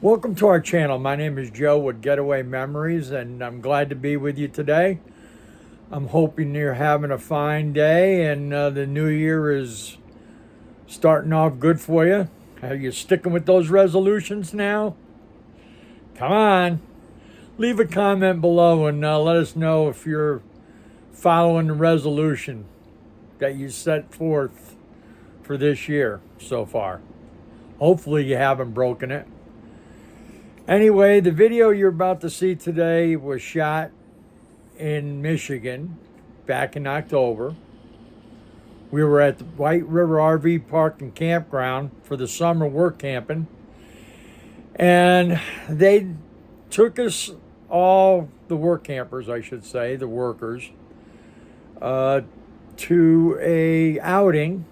Welcome to our channel. My name is Joe with Getaway Memories, and I'm glad to be with you today. I'm hoping you're having a fine day and the new year is starting off good for you. Are you sticking with those resolutions now? Come on. Leave a comment below and let us know if you're following the resolution that you set forth for this year so far. Hopefully you haven't broken it. Anyway, the video you're about to see today was shot in Michigan back in October. We were at the White River RV Park and Campground for the summer work camping. And they took us, all the work campers, I should say, the workers, to a outing.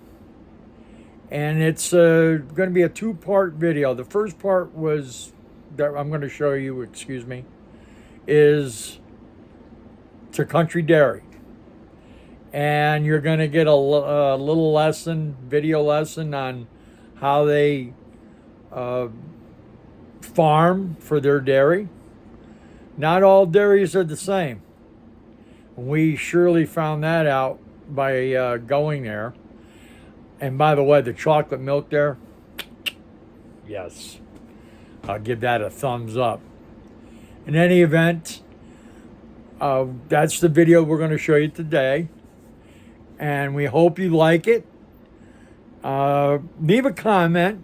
And it's going to be a two-part video. The first part was that I'm going to show you, is to Country Dairy. And you're going to get a little lesson, video lesson on how they farm for their dairy. Not all dairies are the same. We surely found that out by going there. And by the way, the chocolate milk there, yes. I'll give that a thumbs up. In any event, that's the video we're going to show you today. And we hope you like it. Leave a comment.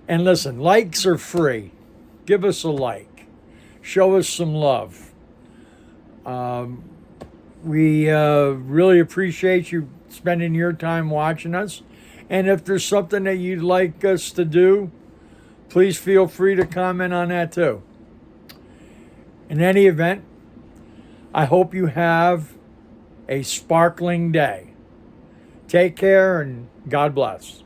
And listen, likes are free. Give us a like. Show us some love. We really appreciate you spending your time watching us. And if there's something that you'd like us to do, please feel free to comment on that too. In any event, I hope you have a sparkling day. Take care and God bless.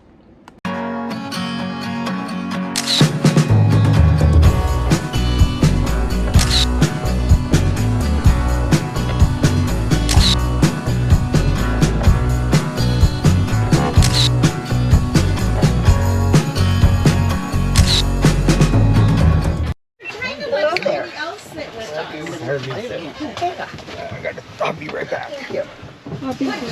I'll be right back. Look, there's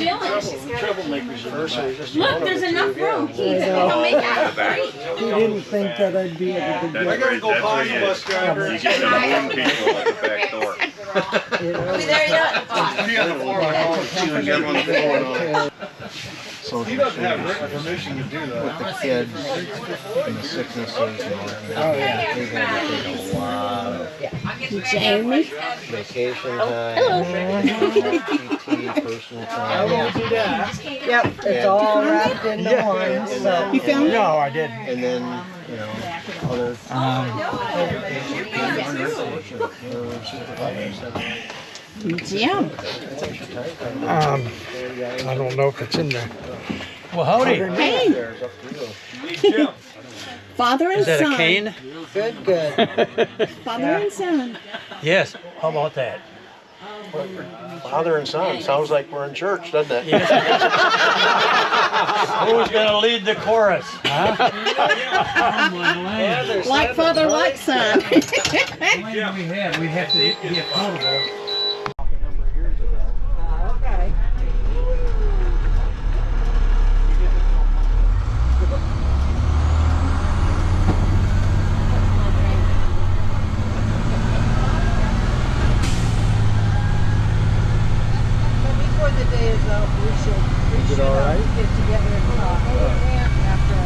enough room. He'll make it right. He didn't think that I'd be able to get I gotta go buy you bus driver. You get the warm people at the back door. He doesn't have written permission to do that. With the kids and the sicknesses and all that. They've had to take a lot of Jamie. vacation time, PT, personal time. Yep, it's all wrapped into one. So. You found it? No, I didn't. And then, you know, other Yeah. I don't know if it's in there. Well, howdy. Hey, father and Is that son. a cane? Good, good. Father and son. Yes. How about that? Father and son, sounds like we're in church, doesn't it? Who's going to lead the chorus? Huh? Like father, like son. We have to be accountable. Okay. Before the day is up, we should get together and talk. After I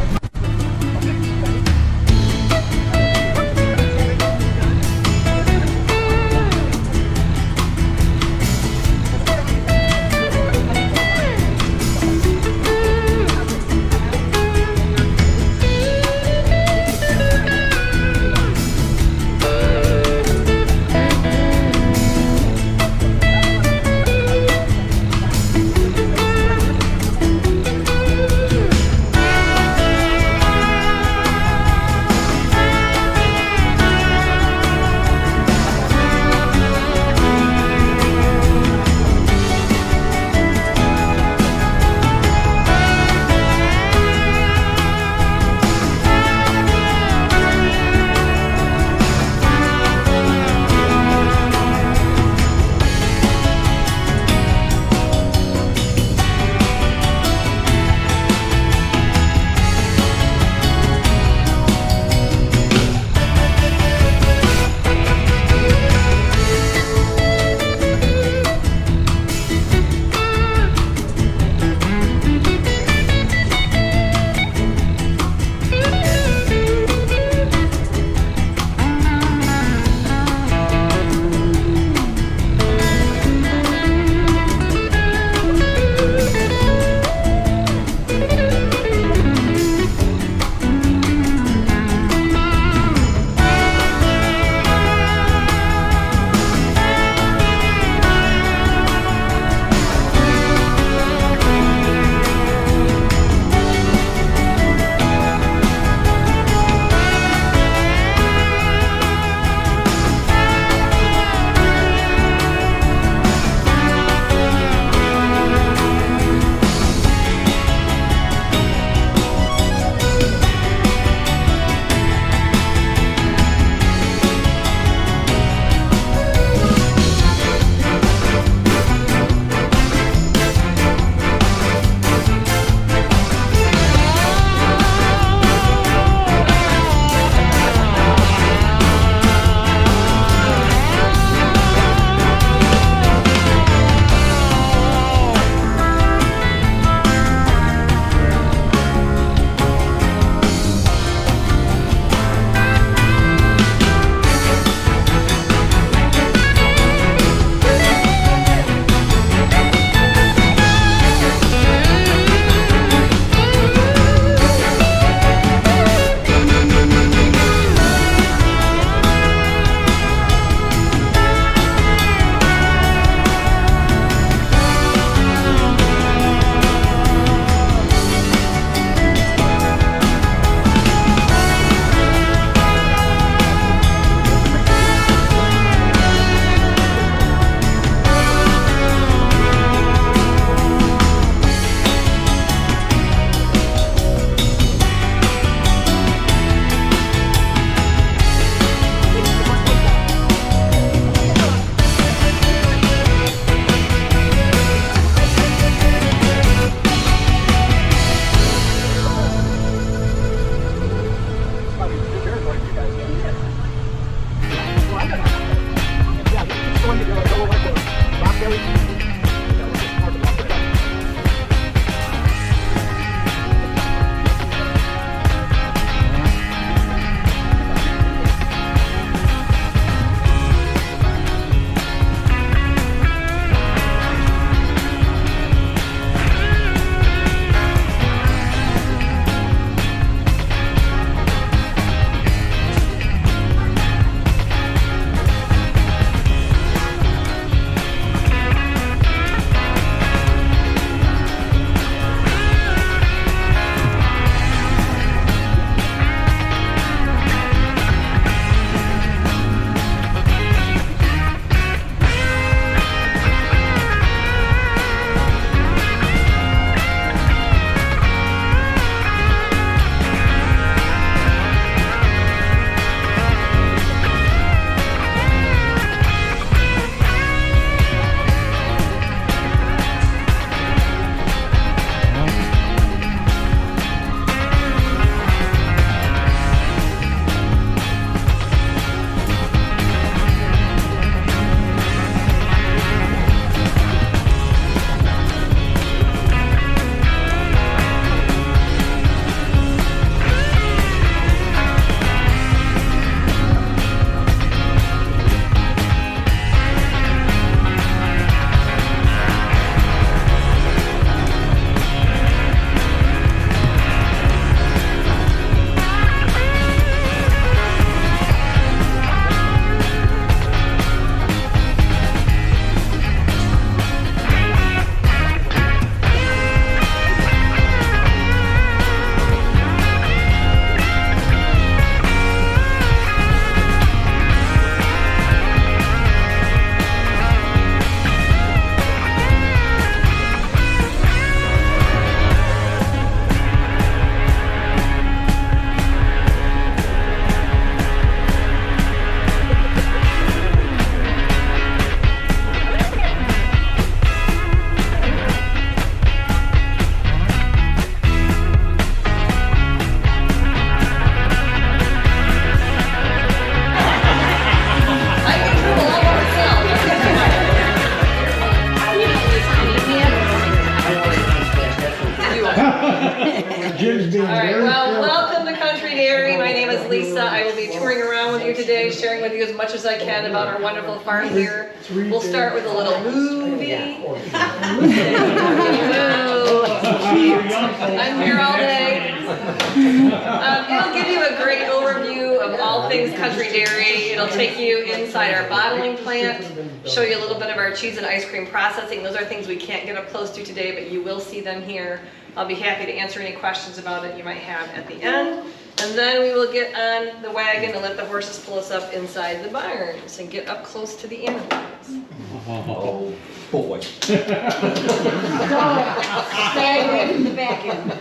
is Lisa. I will be touring around with you today, sharing with you as much as I can about our wonderful farm here. We'll start with a little movie. I'm here all day. It'll give you a great overview of all things country dairy. It'll take you inside our bottling plant, show you a little bit of our cheese and ice cream processing. Those are things we can't get up close to today, but you will see them here. I'll be happy to answer any questions about it you might have at the end. And then we will get on the wagon and let the horses pull us up inside the barns and get up close to the animals. Oh, boy. Stay away from the back end.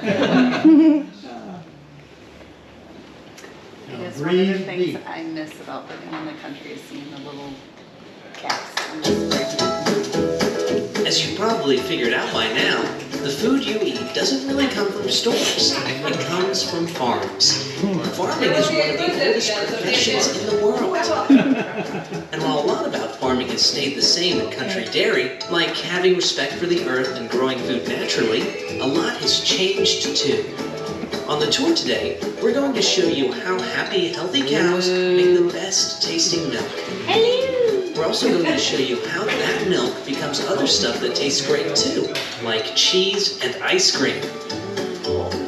It is one of the things I miss about living in the country is seeing the little calves. I miss breaking. As you've probably figured out by now, the food you eat doesn't really come from stores. It comes from farms. Farming is one of the oldest professions in the world. And while a lot about farming has stayed the same in country dairy, like having respect for the earth and growing food naturally, a lot has changed too. On the tour today, we're going to show you how happy, healthy cows make the best tasting milk. We're also going to show you how that milk becomes other stuff that tastes great too, like cheese and ice cream.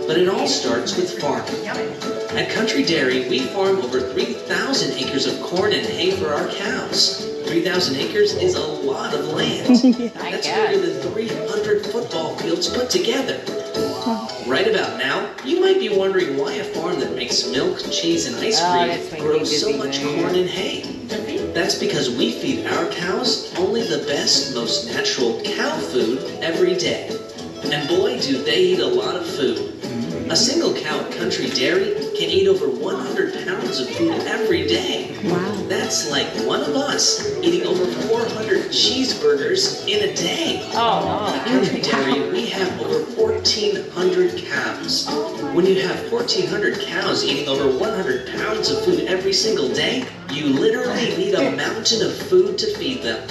But it all starts with farming. At Country Dairy, we farm over 3,000 acres of corn and hay for our cows. 3,000 acres is a lot of land. That's bigger than 300 football fields put together. Right about now, you might be wondering why a farm that makes milk, cheese, and ice cream grows so much corn and hay. That's because we feed our cows only the best, most natural cow food every day. And boy, do they eat a lot of food. A single cow at Country Dairy can eat over 100 pounds of food every day. Wow. That's like one of us eating over 400 cheeseburgers in a day. At Country Dairy, we have over 1,400 cows. When you have 1,400 cows eating over 100 pounds of food every single day, you literally need a mountain of food to feed them.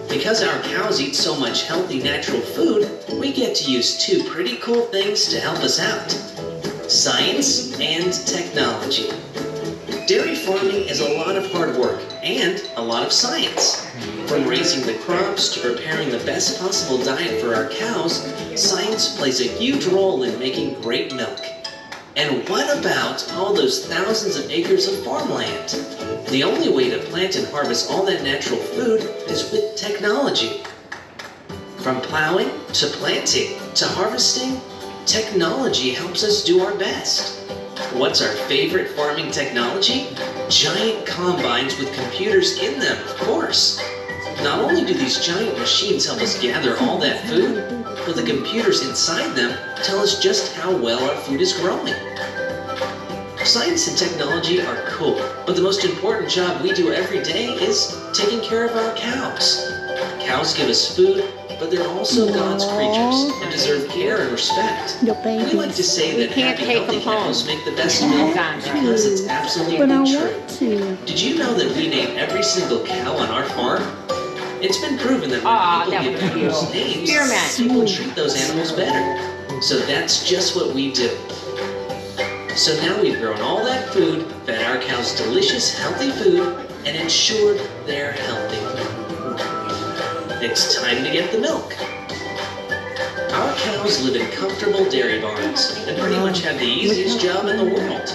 Because our cows eat so much healthy, natural food, we get to use two pretty cool things to help us out: science and technology. Dairy farming is a lot of hard work and a lot of science. From raising the crops to preparing the best possible diet for our cows, science plays a huge role in making great milk. And what about all those thousands of acres of farmland? The only way to plant and harvest all that natural food is with technology. From plowing to planting to harvesting, technology helps us do our best. What's our favorite farming technology? Giant combines with computers in them, of course. Not only do these giant machines help us gather all that food, but the computers inside them tell us just how well our food is growing. Science and technology are cool, but the most important job we do every day is taking care of our cows. Cows give us food, but they're also God's creatures and deserve care and respect. We like to say that happy, healthy cows make the best milk because it's absolutely true. Did you know that we name every single cow on our farm? It's been proven that when people give animals names, people treat those animals better. So that's just what we do. So now we've grown all that food, fed our cows delicious, healthy food, and ensured they're healthy. It's time to get the milk. Our cows live in comfortable dairy barns and pretty much have the easiest job in the world.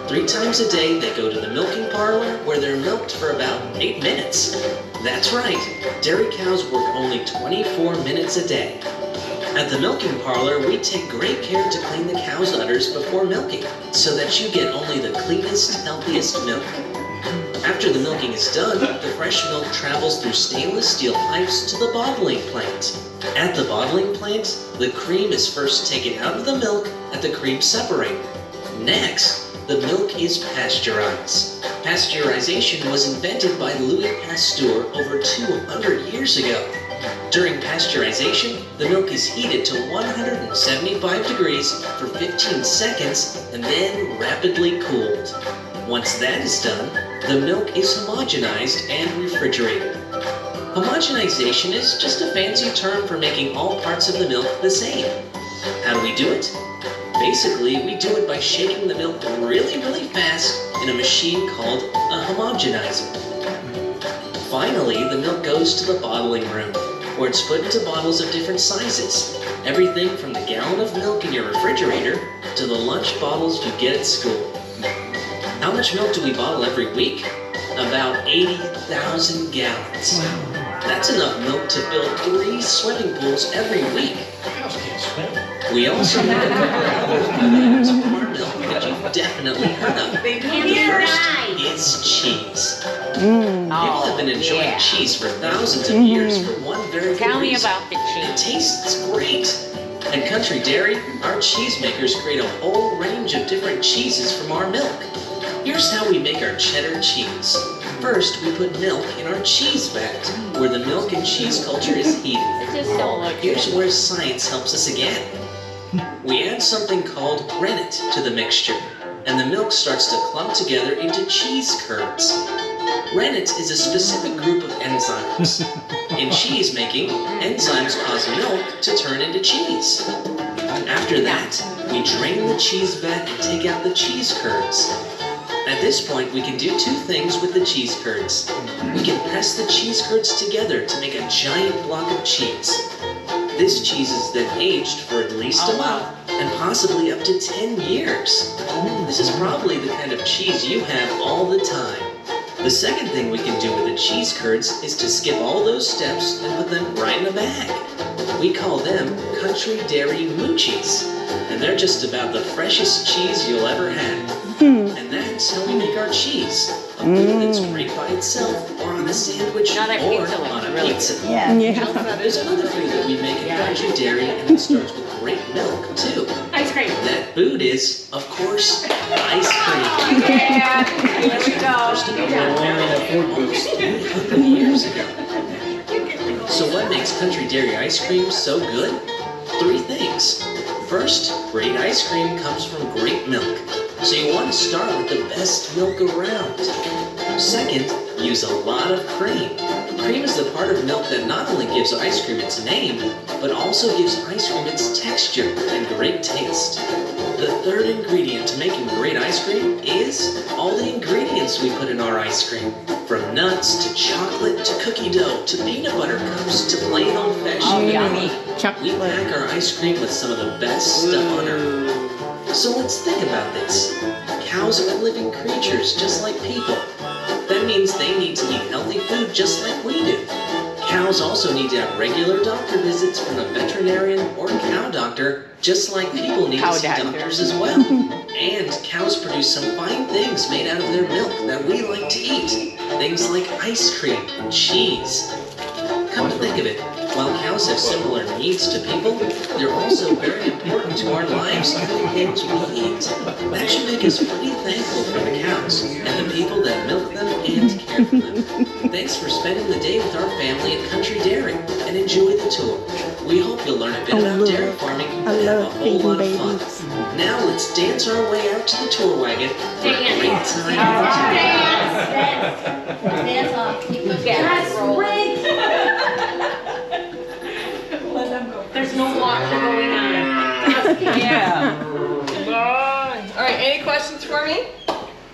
3 times a day they go to the milking parlor where they're milked for about 8 minutes. That's right, dairy cows work only 24 minutes a day. At the milking parlor, we take great care to clean the cow's udders before milking, so that you get only the cleanest, healthiest milk. After the milking is done, the fresh milk travels through stainless steel pipes to the bottling plant. At the bottling plant, the cream is first taken out of the milk at the cream separator. Next, the milk is pasteurized. Pasteurization was invented by Louis Pasteur over 200 years ago. During pasteurization, the milk is heated to 175 degrees for 15 seconds and then rapidly cooled. Once that is done, the milk is homogenized and refrigerated. Homogenization is just a fancy term for making all parts of the milk the same. How do we do it? Basically, we do it by shaking the milk really, really fast in a machine called a homogenizer. Finally, the milk goes to the bottling room, where it's put into bottles of different sizes. Everything from the gallon of milk in your refrigerator to the lunch bottles you get at school. How much milk do we bottle every week? About 80,000 gallons. That's enough milk to build 3 swimming pools every week. Cows can't swim. We also make a couple of other products from our milk that you've definitely heard of. The first is cheese. People have been enjoying cheese for thousands of years for one very good reason. Tell me about the It cheese. tastes great. At Country Dairy, our cheesemakers create a whole range of different cheeses from our milk. Here's how we make our cheddar cheese. First, we put milk in our cheese vat, where the milk and cheese culture is heated. It just don't look Here's good. where science helps us again. We add something called rennet to the mixture, and the milk starts to clump together into cheese curds. Rennet is a specific group of enzymes. In cheese making, enzymes cause milk to turn into cheese. After that, we drain the cheese vat and take out the cheese curds. At this point, we can do 2 things with the cheese curds. We can press the cheese curds together to make a giant block of cheese. This cheese is then aged for at least a month, and possibly up to 10 years. This is probably the kind of cheese you have all the time. The second thing we can do with the cheese curds is to skip all those steps and put them right in a bag. We call them Country Dairy Moochies, and they're just about the freshest cheese you'll ever have. And that's how we make our cheese. A food that's great by itself, or on a sandwich, Now that or pizza looks on a really pizza. Yeah. There's another food that we make at Country Dairy, and it starts with great milk, too. Ice cream. That food is, of course, ice cream. Yeah, here we go. First developed almost 300 years ago. So what makes Country Dairy ice cream so good? 3 things. First, great ice cream comes from great milk. So you want to start with the best milk around. Second, use a lot of cream. Cream is the part of milk that not only gives ice cream its name, but also gives ice cream its texture and great taste. The third ingredient to making great ice cream is all the ingredients we put in our ice cream. From nuts to chocolate to cookie dough to peanut butter cups to plain old-fashioned vanilla. We pack our ice cream with some of the best stuff on earth. So let's think about this. Cows are living creatures just like people. That means they need to eat healthy food just like we do. Cows also need to have regular doctor visits from a veterinarian or cow doctor, just like people need to see doctors as well. And cows produce some fine things made out of their milk that we like to eat. Things like ice cream and cheese. Come to think of it, while cows have similar needs to people, they're also very important to our lives and the things we eat. That should make us pretty thankful for the cows and the people that milk them and care for them. Thanks for spending the day with our family at Country Dairy, and enjoy the tour. We hope you'll learn a bit about dairy farming and have a whole lot of fun. Now let's dance our way out to the tour wagon for a great time. Dance off. Keep those Yes. rolling. There's no water going on. Yeah. All right, any questions for me?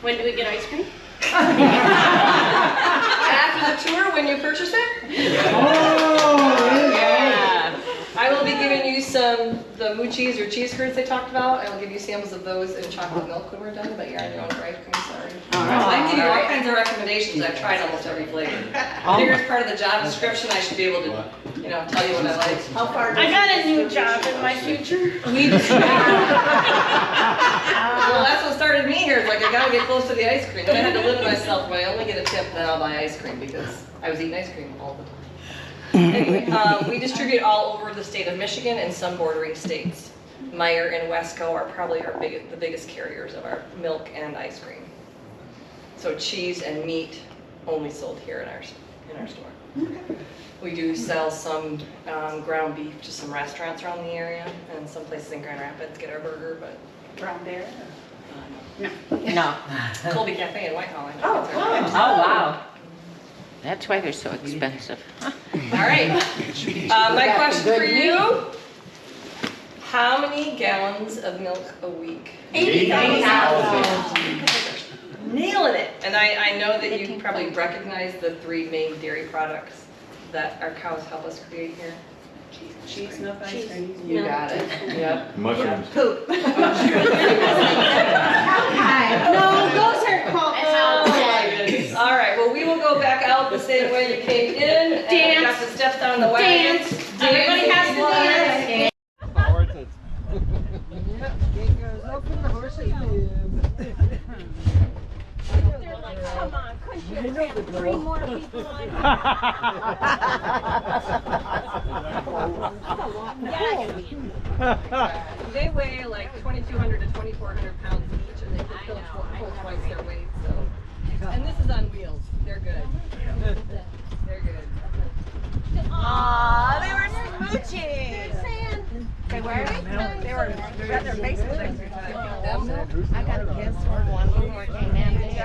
When do we get ice cream? After the tour, when you purchase it? Yeah. I will be giving you the moochies or cheese curds they talked about. I will give you samples of those in chocolate milk when we're done, but you're on your own for ice cream, sorry. I can give you all kinds of recommendations. I've tried almost every flavor. I figure as part of the job description, I should be able to, tell you what I like. How far? I got a new job in my future. Well, that's what started me here. It's like, I gotta get close to the ice cream. And I had to limit myself when I only get a tip, then I'll buy ice cream because I was eating ice cream all the time. Anyway, we distribute all over the state of Michigan and some bordering states. Meyer and Wesco are probably the biggest carriers of our milk and ice cream. So cheese and meat only sold here in our store. We do sell some ground beef to some restaurants around the area, and some places in Grand Rapids get our burger, but Brown bear? No. Colby Cafe in Whitehall. Oh, Oh, wow. That's why they're so expensive. All right. My question for you. How many gallons of milk a week? 80,000. Nailing it. And I know that you probably recognize the 3 main dairy products that our cows help us create here. Cheese, milk, ice cream. You got it. Yep. Mushrooms. Poop. No, those are called. All right, well, we will go back out the same way you came in. And Dance. got the steps down the wagon. Dance. Everybody has to dance. Yeah, gate goes open, the horses move. They're like, come on, couldn't you have 3 more people on? They weigh like 2,200 to 2,400 pounds each, and they can pull twice their weight. So, and this is on wheels. They're good. They're good. Aw, they were smooching. They were? They were at their faces next to each other. I got a kiss from one before it came in. They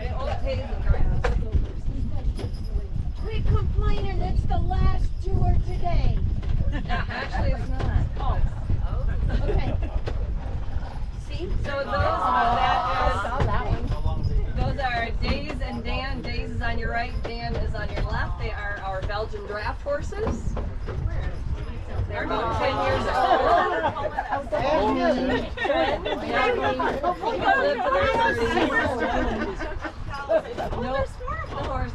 all pays and grass. Quit complaining, it's the last tour today. Actually, it's not. Oh. Okay. See? So those are Days and Dan. Days is on your right, Dan is on your left. They are our Belgian draft horses. They're about 10 years old. The horses.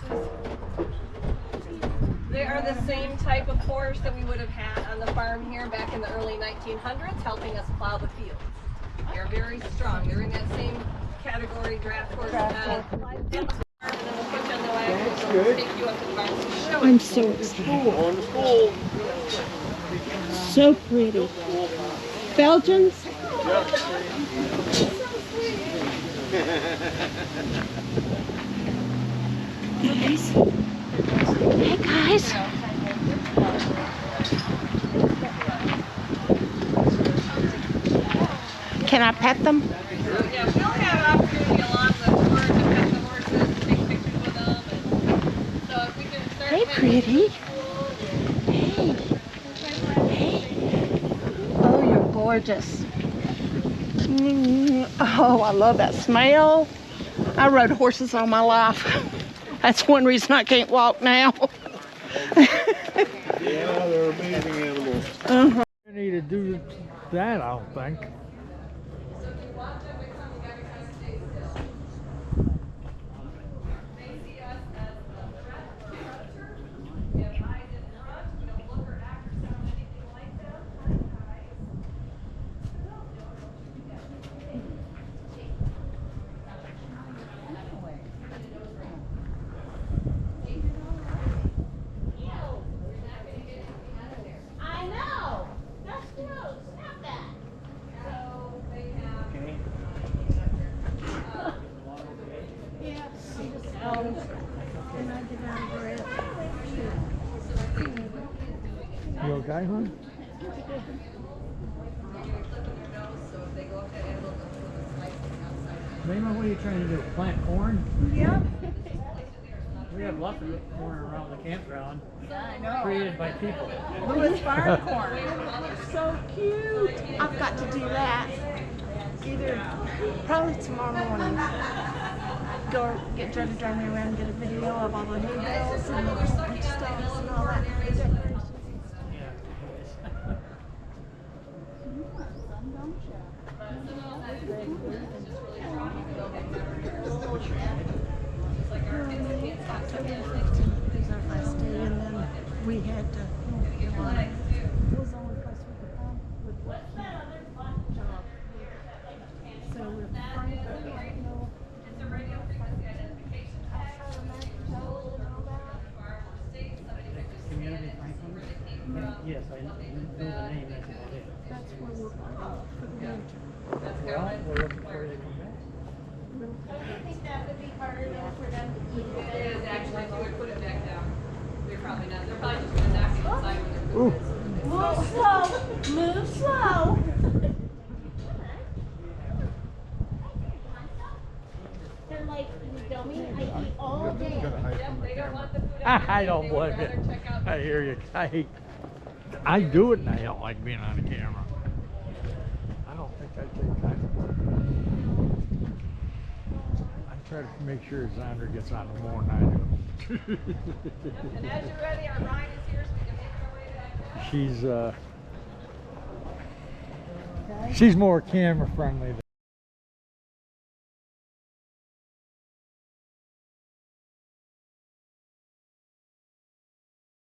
They are the same type of horse that we would have had on the farm here back in the early 1900s, helping us plow the fields. They're very strong. They're in that same category, draft horse. And then we'll put you on the wagon. We'll take you up to the barn to show I'm it. so excited. So pretty. Belgians? Guys. Hey guys. Can I pet them? So yeah, we'll have an opportunity along the tour to pet the horses, take pictures with them. And so if we can start. Hey, pretty. Hey. Hey. Oh, you're gorgeous. Oh, I love that smell. I rode horses all my life. That's one reason I can't walk now. Yeah, they're amazing animals. You need to do that, I don't think. I know. That's gross. Stop that. You okay, hon? Raymond, what are you trying to do? Plant corn? Yep. We have lots of corn around the campground. I know. Created by people. Louis farm corn. So cute. I've got to do that. Either probably tomorrow morning. Go get Joe to drive me around and get a video of all the hay bales and stuff and all that. We had to. It was the only place we could find with what job. So we're trying to know. It's a radio frequency identification tag. Community Franklin? Yes, I know the name, that's about it. That's where we're going for the winter. Well, we're looking for you to come back. I think that would be harder though for them to keep It it. is actually, if you would put it back down. They're probably not. They're probably just gonna knock it inside when they're Ooh. Move slow. Move slow. They're like, you dummy, I eat all day. Yep, they don't want the food. I don't They would blame you. rather check out I hear you. I do it and I don't like being on the camera. try to make sure Zandra gets on the more than I do. And as you're ready, our Ryan is here so we can make our way back. She's more camera friendly